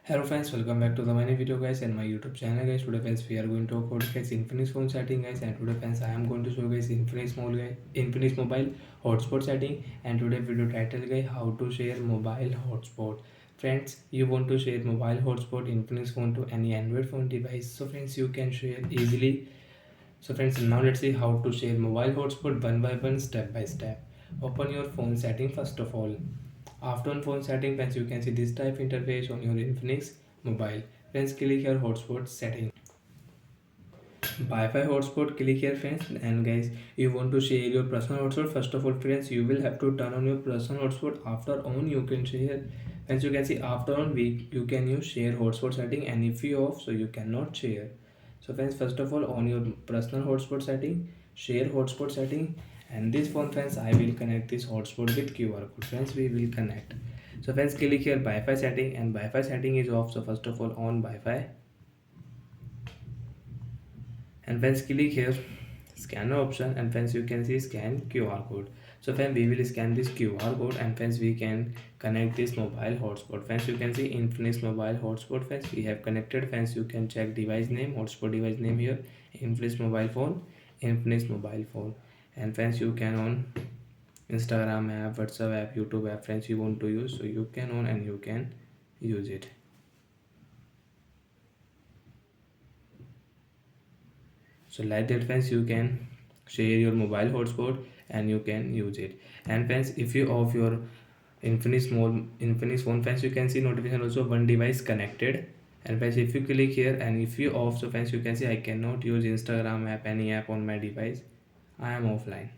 Hello friends, welcome back to the many video guys and my YouTube channel guys. Today friends we are going to talk about guys Infinix phone setting guys, and today friends I am going to show guys Infinix mobile hotspot setting, and today video title guys how to share mobile hotspot. Friends, you want to share mobile hotspot Infinix phone to any Android phone device, so friends you can share easily. So friends, now let's see how to share mobile hotspot one by one, step by step. Open your phone setting first of all. After on phone setting, friends, you can see this type interface on your Infinix mobile. Friends, click here hotspot setting. Wi-Fi hotspot, click here friends, and guys, you want to share your personal hotspot. First of all friends, you will have to turn on your personal hotspot. After on you can share. As you can see, after on you can use share hotspot setting, and if you off, so you cannot share. So friends, first of all on your personal hotspot setting, share hotspot setting, and this phone friends I will connect this hotspot with QR code. Friends, we will connect. So friends, click here Wi-Fi setting, and Wi-Fi setting is off. So first of all on Wi-Fi, and once click here scanner option, and once you can see scan QR code. So when we will scan this QR code, and once we can connect this mobile hotspot. Once you can see Infinix mobile hotspot, once we have connected. Once you can check device name, hotspot device name here, Infinix mobile phone, Infinix mobile phone. And once you can on Instagram app, WhatsApp app, YouTube app, friends you want to use, so you can on and you can use it. So like that friends, you can share your mobile hotspot and you can use it. And friends, if you off your Infinix phone, friends, you can see notification also one device connected. And friends, if you click here and if you off, so friends you can see I cannot use Instagram app, any app on my device. I am offline.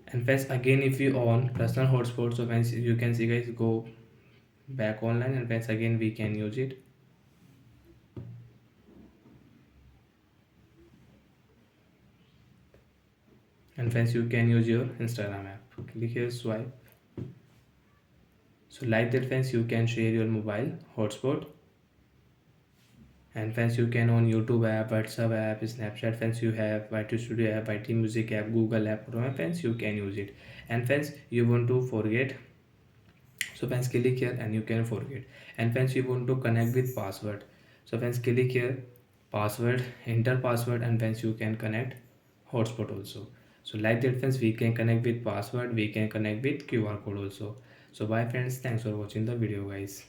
And friends, again if you on personal hotspot, so friends you can see guys go back online, and friends again we can use it. And friends, you can use your Instagram app. Click here swipe. So like that friends, you can share your mobile hotspot. And friends, you can on YouTube app, WhatsApp app, Snapchat, friends you have YT Studio app, YT Music app, Google app, whatever friends you can use it. And friends, you want to forget, so friends click here and you can forget. And friends, you want to connect with password, so friends click here password, enter password, and friends you can connect hotspot also. So like that friends, we can connect with password, we can connect with QR code also. So bye friends, thanks for watching the video guys.